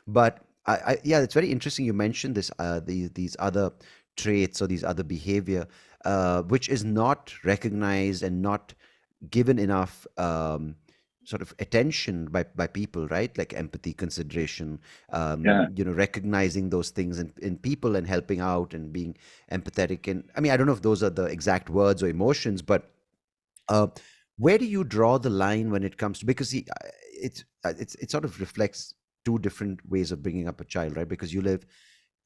But yeah, it's very interesting you mentioned this, these other traits or these other behavior, which is not recognized and not given enough sort of attention by people, right? Like empathy, consideration, Yeah. recognizing those things in people and helping out and being empathetic. And I mean, I don't know if those are the exact words or emotions, but uh, where do you draw the line when it comes to, because see, it sort of reflects two different ways of bringing up a child, right? Because you live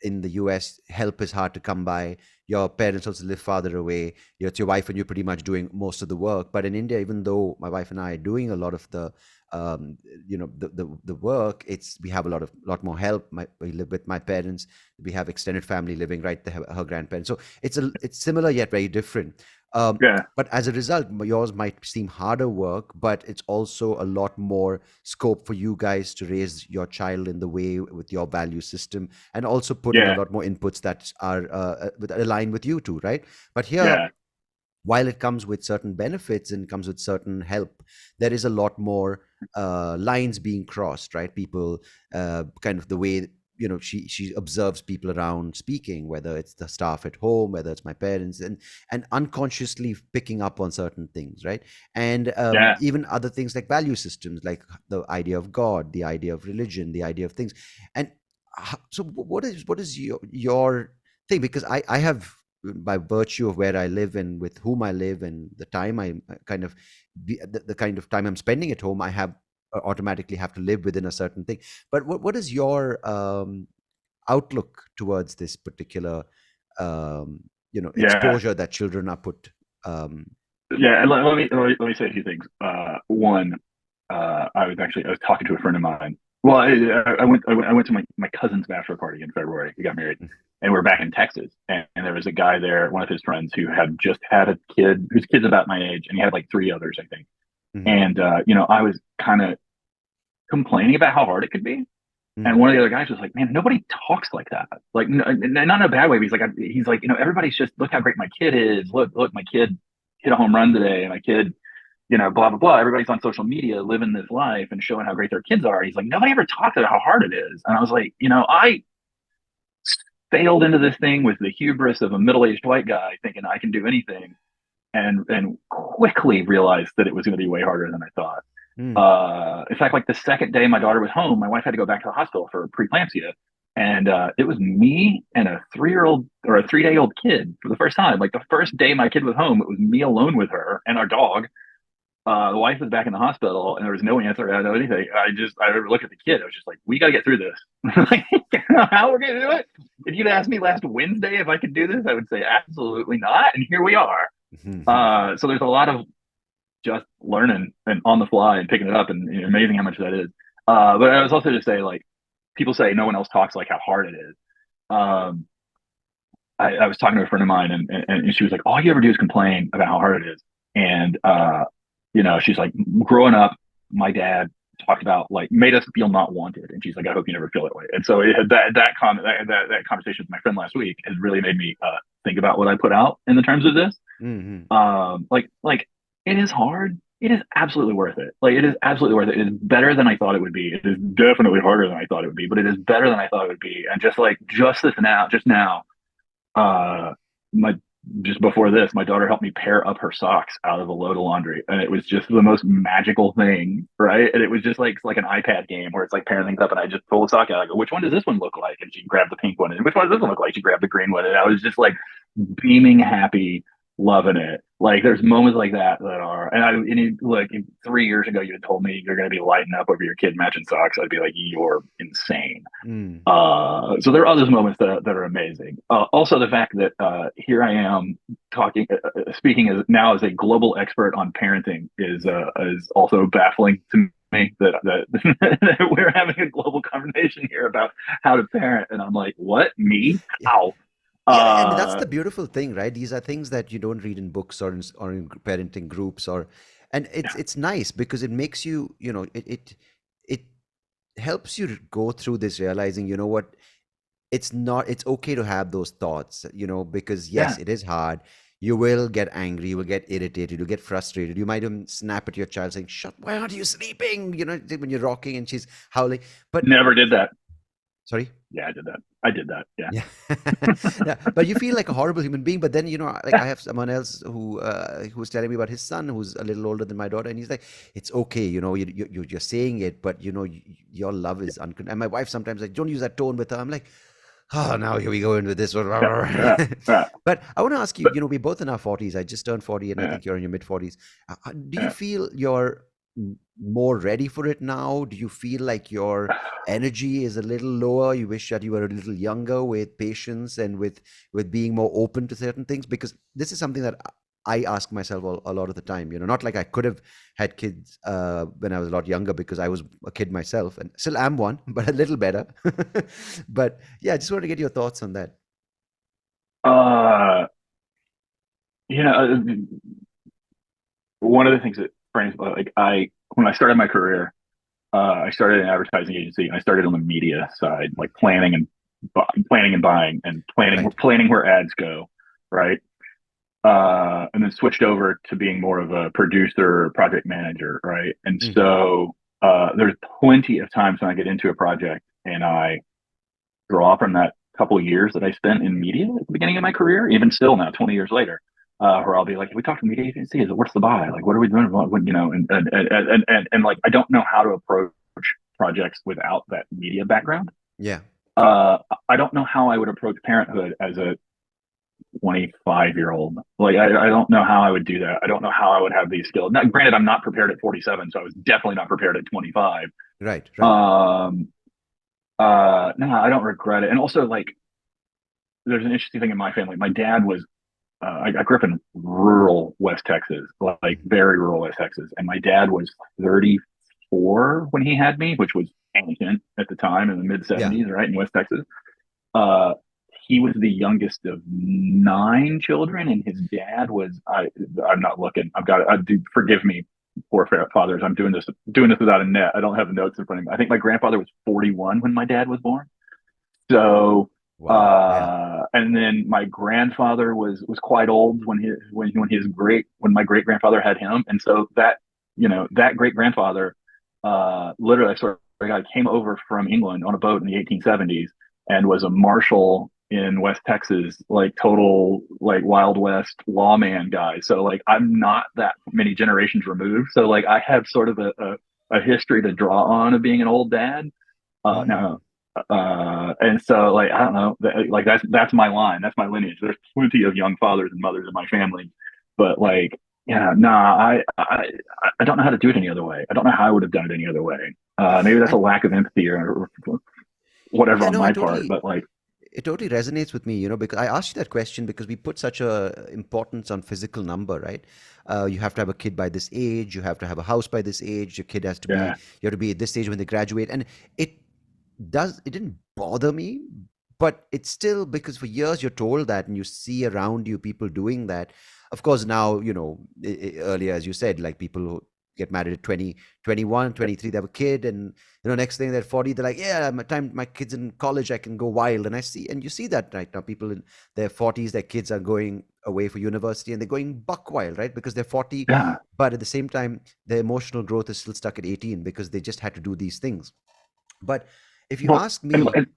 in the US, help is hard to come by. Your parents also live farther away. It's your wife and you're pretty much doing most of the work. But in India, even though my wife and I are doing a lot of the, um, the work, we have a lot more help. We live with my parents. We have extended family living right there, her grandparents. So it's similar yet very different. Yeah. But as a result, yours might seem harder work, but it's also a lot more scope for you guys to raise your child in the way with your value system, and also put in a Yeah. lot more inputs that are aligned with you too, right? But here, Yeah. while it comes with certain benefits and comes with certain help, there is a lot more lines being crossed, right? People, kind of the way, she observes people around speaking, whether it's the staff at home, whether it's my parents, and unconsciously picking up on certain things, right? And Yeah. even other things like value systems, like the idea of God, the idea of religion, the idea of things. And so what is your thing? Because I have, by virtue of where I live and with whom I live and the time I kind of the kind of time I'm spending at home, I have automatically have to live within a certain thing. But what is your outlook towards this particular Yeah. exposure that children are put? Um, Yeah. And let me say a few things. One, I was talking to a friend of mine. Well, I went to my cousin's bachelor party in February. He got married, and we're back in Texas. And there was a guy there, one of his friends, who had just had a kid, whose kid's about my age, and he had like three others, I think. mhm, And I was kind of complaining about how hard it could be. And mhm, one of the other guys was like, "Man, nobody talks like that. Like, not in a bad way. But he's like, everybody's just look how great my kid is. Look, my kid hit a home run today. And my kid, blah blah blah. Everybody's on social media living this life and showing how great their kids are. He's like, nobody ever talks about how hard it is. And I was like, I failed into this thing with the hubris of a middle-aged white guy thinking I can do anything, and quickly realized that it was going to be way harder than I thought. mm, In fact, like the second day my daughter was home, my wife had to go back to the hospital for preeclampsia. And it was me and a 3 year old or a 3 day old kid for the first time. Like the first day my kid was home, it was me alone with her and our dog. The wife was back in the hospital and there was no answer. I don't know anything. I looked at the kid. I was just like, we got to get through this. Like, how we're going to do it? If you'd asked me last Wednesday if I could do this, I would say absolutely not. And here we are. mhm, So there's a lot of just learning and on the fly and picking it up, and amazing how much that is. But I was also to say, like, people say no one else talks like how hard it is. Um, I was talking to a friend of mine, and she was like, all you ever do is complain about how hard it is. And she's like, growing up, my dad talked about like made us feel not wanted, and she's like, I hope you never feel that way. And so that conversation with my friend last week has really made me think about what I put out in the terms of this. mhm. Like it is hard. It is absolutely worth it. Like it is absolutely worth it. It is better than I thought it would be. It is definitely harder than I thought it would be, but it is better than I thought it would be. And just now, uh, my just before this, my daughter helped me pair up her socks out of a load of laundry, and it was just the most magical thing, right? And it was just like it's like an iPad game where it's like pairing things up, and I just pull a sock out. I go, which one does this one look like? And she grabbed the pink one, and which one does this one look like? She grabbed the green one, and I was just like beaming happy, loving it. Like there's moments like that are, look, 3 years ago you had told me you're going to be lighting up over your kid matching socks. I'd be like, you're insane. Mm. So there are other moments that are amazing. Also, the fact that here I am speaking as a global expert on parenting is also baffling to me. That we're having a global conversation here about how to parent, and I'm like, what me? Yeah. How? Yeah, and that's Uh, the beautiful thing, right? These are things that you don't read in books or in parenting groups, and it's nice because it makes you, it helps you to go through this realizing, what, it's okay to have those thoughts, because yeah, yes, it is hard. You will get angry, you will get irritated, you'll get frustrated. You might even snap at your child saying, "Shut, why aren't you sleeping?" When you're rocking and she's howling. But never did that. Sorry. Yeah, I did that. I did that. Yeah. Yeah. Yeah, but you feel like a horrible human being. But then, like Yeah. I have someone else who was telling me about his son, who's a little older than my daughter, and he's like, "It's okay, you're saying it, but your love is unconditional." And my wife sometimes like, "Don't use that tone with her." I'm like, "Oh, now here we go in with this one." Yeah. Yeah. Yeah. But I want to ask you, But, we're both in our 40s. I just turned 40, and I yeah. think you're in your mid 40s. Do you Yeah. feel you're more ready for it now? Do you feel like your energy is a little lower? You wish that you were a little younger with patience and with being more open to certain things? Because this is something that I ask myself a lot of the time. Not like I could have had kids when I was a lot younger because I was a kid myself and still am one, but a little better. But yeah, I just want to get your thoughts on that. Uh, you know, one of the things that frames like when I started my career, I started an advertising agency and I started on the media side, like planning and buying and Right. planning where ads go, right? And then switched over to being more of a producer or project manager, right? And Hmm. so there's plenty of times when I get into a project and I draw from that couple of years that I spent in media at the beginning of my career, even still now, 20 years later, where I'll be like, we talk to media agency, is it worth the buy? Like, what are we doing? And like, I don't know how to approach projects without that media background. Yeah. Uh, I don't know how I would approach parenthood as a 25-year-old. Like, I don't know how I would do that. I don't know how I would have these skills. Now, granted, I'm not prepared at 47, so I was definitely not prepared at 25. Right. Right. Um, no, I don't regret it. And also, like, there's an interesting thing in my family. My dad was, I grew up in rural West Texas, like Hmm. very rural West Texas. And my dad was 34 when he had me, which was ancient at the time in the mid Yeah. 70s, right, in West Texas. Uh, he was the youngest of nine children, and his dad was, I'm not looking. I've got, forgive me, poor fathers. I'm doing this without a net. I don't have the notes in front of me. I think my grandfather was 41 when my dad was born. So, Wow. Yeah. and then my grandfather was quite old when my great grandfather had him, and so that great grandfather, literally, I sort of guy came over from England on a boat in the 1870s and was a marshal in West Texas, like total like Wild West lawman guy. So like I'm not that many generations removed. So like I have sort of a history to draw on of being an old dad. Mm. Now, and so like I don't know, like that's my line, that's my lineage. There's plenty of young fathers and mothers in my family, but like yeah, nah, I don't know how to do it any other way. I don't know how I would have done it any other way. Maybe that's a And lack of empathy or whatever yeah, on no, I my part, totally but like it totally resonates with me, because I asked you that question because we put such a importance on physical number, right? You have to have a kid by this age, you have to have a house by this age, your kid has to be, yeah, you have to be at this age when they graduate. And it it didn't bother me, but it's still because for years you're told that and you see around you people doing that. Of course, now, earlier, as you said, like people who get married at 20, 21, 23, they have a kid, and next thing they're 40, they're like, yeah, my time my kids in college, I can go wild. And you see that right now, people in their 40s, their kids are going away for university and they're going buck wild, right? Because they're 40, yeah. but at the same time, their emotional growth is still stuck at 18 because they just had to do these things. But if you Well, ask me, and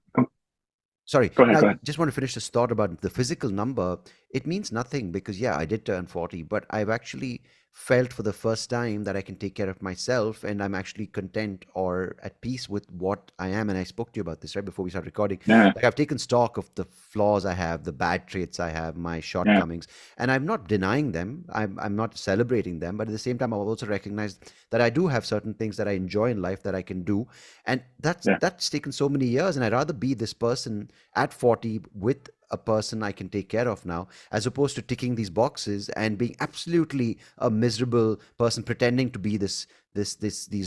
sorry, go now ahead, I go ahead. just want to finish this thought about the physical number. It means nothing because, yeah, I did turn 40, but I've actually felt for the first time that I can take care of myself and I'm actually content or at peace with what I am. And I spoke to you about this right before we started recording. Yeah, Like, I've taken stock of the flaws I have, the bad traits I have, my yeah, shortcomings, and I'm not denying them. I'm not celebrating them, but at the same time, I've also recognized that I do have certain things that I enjoy in life that I can do, and yeah, that's taken so many years. And I'd rather be this person at 40 with a person I can take care of now, as opposed to ticking these boxes and being absolutely a miserable person pretending to be these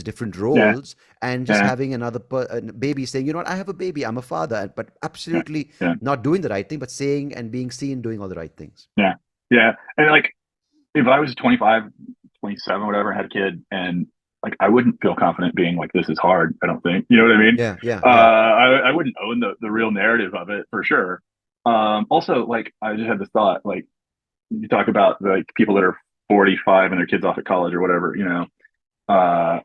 different yeah, roles, and just yeah, having another baby saying, you know what, I have a baby, I'm a father, but yeah, absolutely yeah, not doing the right thing, but saying and being seen doing all the right things. yeah, yeah. And like if I was 25, 27, whatever, had a kid, and like I wouldn't feel confident being like, this is hard. I don't think, you know what I mean? Yeah, yeah, yeah. I wouldn't own the real narrative of it for sure. Also, like I just had this thought, like you talk about like people that are 45 and their kids off at college or whatever, you know, uh,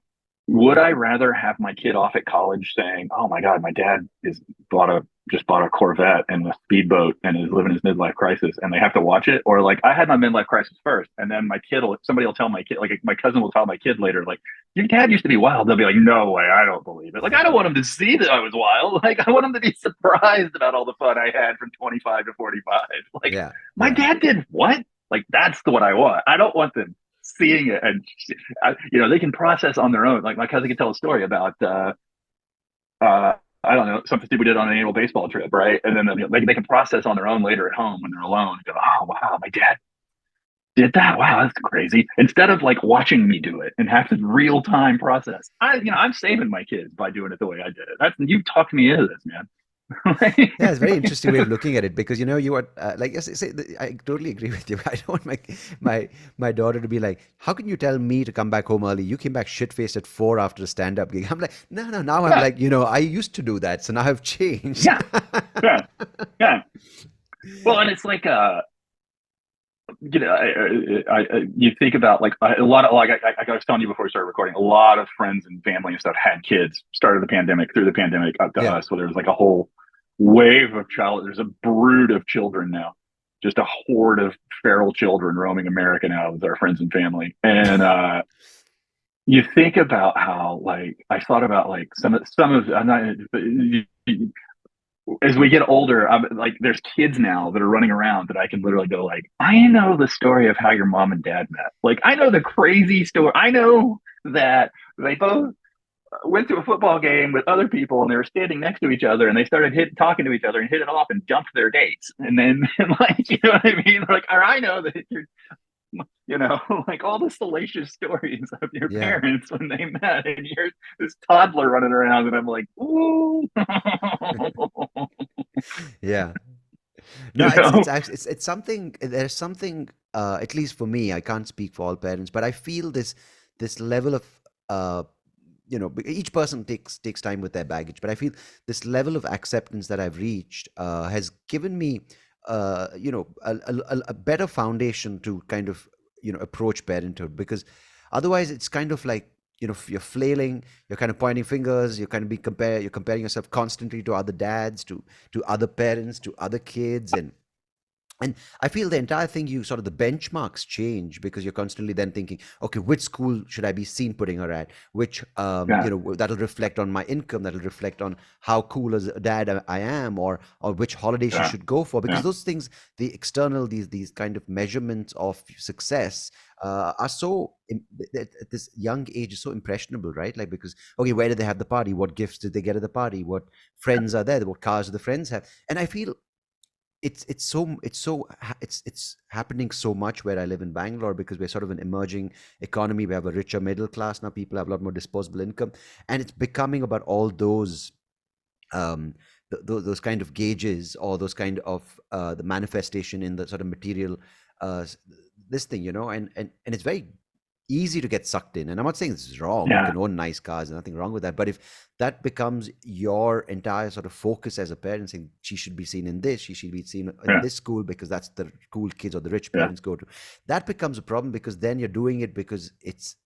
would I rather have my kid off at college saying, "Oh my God, my dad is bought a just bought a Corvette and a speedboat and is living his midlife crisis," and they have to watch it, or like I had my midlife crisis first, and then my kid will somebody will tell my kid, like my cousin will tell my kid later, like your dad used to be wild. They'll be like, "No way, I don't believe it." Like I don't want him to see that I was wild. Like I want him to be surprised about all the fun I had from 25 to 45. Like Yeah, my yeah. dad did what? Like that's what I want. I don't want them seeing it and they can process on their own. Like my cousin could tell a story about I don't know, something we did on an annual baseball trip, right? And then they can process on their own later at home when they're alone and go, "Oh wow, my dad did that. Wow, that's crazy." Instead of like watching me do it and have to real time process. I'm saving my kids by doing it the way I did it. That's you talked me into this, man. Yeah, it's a very interesting way of looking at it because you are like yes, I totally agree with you. I don't want my daughter to be like, how can you tell me to come back home early? You came back shit faced at 4 after a stand up gig. I'm like, no, no. Now I'm Yeah, like, I used to do that, so now I've changed. yeah, yeah, yeah. Well, and it's like you think about like a lot of like I was telling you before we started recording, a lot of friends and family and stuff had kids started the pandemic through the pandemic up to Yeah. us, where there was like a whole wave of child. There's a brood of children now, just a horde of feral children roaming America now with our friends and family. And you think about how like I thought about like some of I'm not as we get older, I'm like, there's kids now that are running around that I can literally go like, I know the story of how your mom and dad met. Like, I know the crazy story. I know that they both went to a football game with other people and they were standing next to each other and they started talking to each other and hit it off and jumped their dates. And then, like, you know what I mean? Like, or I know that you're, like all the salacious stories of your Yeah. parents when they met, and you're this toddler running around, and I'm like, ooh, Yeah. No, you it's know, actually it's something. There's something. At least for me, I can't speak for all parents, but I feel this level of uh, each person takes time with their baggage, but I feel this level of acceptance that I've reached has given me a better foundation to kind of approach parenthood, because otherwise it's kind of like you're flailing, you're kind of pointing fingers, you're comparing yourself constantly to other dads, to other parents, to other kids, and I feel the entire thing, you sort of the benchmarks change because you're constantly then thinking, okay, which school should I be seen putting her at? Which, yeah, that'll reflect on my income, that'll reflect on how cool as a dad I am, or which holiday she yeah, should go for. Because yeah, those things, the external, these kind of measurements of success, are so, at this young age, is so impressionable, right? Like, because, okay, where did they have the party? What gifts did they get at the party? What friends are there? What cars do the friends have? And I feel it's happening so much where I live in Bangalore, because we're sort of an emerging economy. We have a richer middle class now. People have a lot more disposable income, and it's becoming about all those um, those kind of gauges, or those kind of the manifestation in the sort of material this thing, and it's very easy to get sucked in. And I'm not saying this is wrong. You yeah, can own nice cars, nothing wrong with that. But if that becomes your entire sort of focus as a parent, saying she should be seen in this, she should be seen in yeah, this school because that's the cool kids or the rich yeah, parents go to, that becomes a problem, because then you're doing it because it's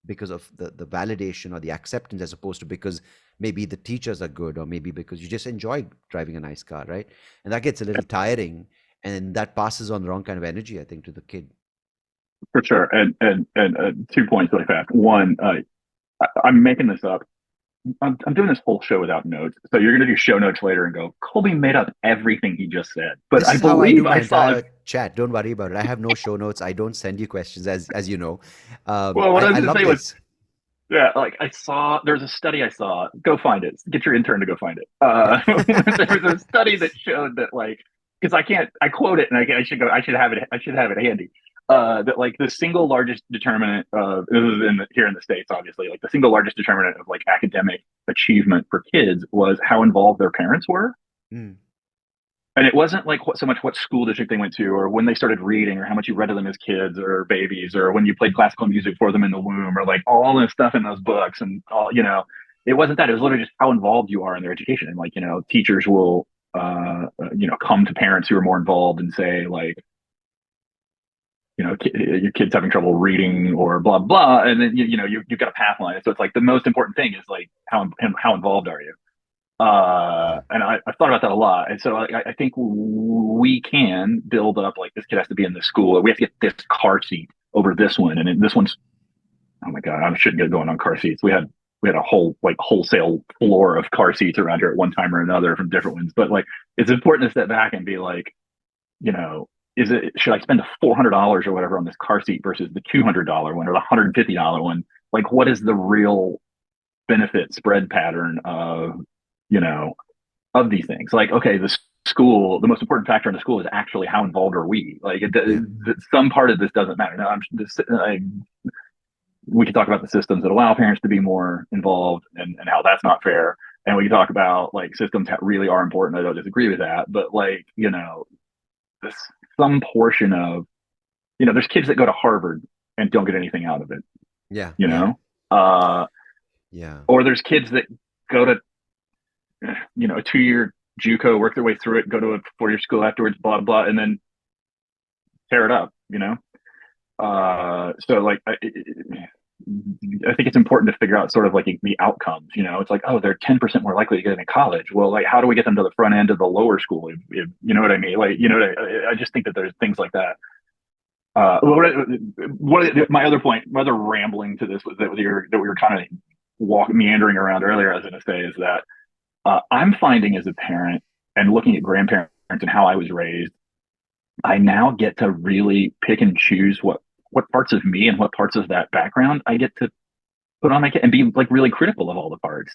because of the validation or the acceptance, as opposed to because maybe the teachers are good, or maybe because you just enjoy driving a nice car, right? And that gets a little tiring, and that passes on the wrong kind of energy, I think, to the kid. for sure. And 2 points really fast. One, I'm making this up. I'm doing this whole show without notes. So you're going to do show notes later and go, Colby made up everything he just said. But This I is how I believe do I my saw it. entire chat. Don't worry about it. I have no show notes. I don't send you questions, as you know. Well, what I was I going to love say was, this. yeah, like I saw, there's a study I saw. Go find it. Get your intern to go find it. Yeah. There was a study that showed that, like, because I can't, I quote it and I should go, I should have it handy. That like the single largest determinant of this is here in the States, obviously, like the single largest determinant of like academic achievement for kids was how involved their parents were. Mm, And it wasn't like so much what school district they went to, or when they started reading, or how much you read to them as kids or babies, or when you played classical music for them in the womb, or like all this stuff in those books and all, it wasn't that. It was literally just how involved you are in their education. And like, teachers will, come to parents who are more involved and say like, your kid's having trouble reading or blah blah, and then you've got a path line. So it's like the most important thing is like how involved are you? Yeah. And I've thought about that a lot. And so I think we can build up like this kid has to be in this school. We have to get this car seat over this one, and then this one's oh my god, I shouldn't get going on car seats. We had a whole like wholesale floor of car seats around here at one time or another from different ones. But like it's important to step back and be like, you know, should I spend $400 or whatever on this car seat versus the $200 one or the $150 one? Like, what is the real benefit spread pattern of you know of these things? Like, okay, the most important factor in the school is actually how involved are we? Like, Yeah. some part of this doesn't matter. Now, we can talk about the systems that allow parents to be more involved and how that's not fair. And we can talk about like systems that really are important. I don't disagree with that, but like, this, some portion of, there's kids that go to Harvard and don't get anything out of it, Yeah. you Yeah. know, uh, Yeah. or there's kids that go to, a 2 year JUCO, work their way through it, go to a 4 year school afterwards, blah, blah, and then tear it up. So like, I think it's important to figure out sort of like the outcomes. It's like, oh, they're 10% more likely to get into college. Well, like, how do we get them to the front end of the lower school? If you know what I mean? Like, I just think that there's things like that. My other point, my other rambling to this was that we were kind of meandering around earlier. I was going to say is that I'm finding as a parent and looking at grandparents and how I was raised, I now get to really pick and choose what parts of me and what parts of that background I get to put on my kid and be like really critical of all the parts.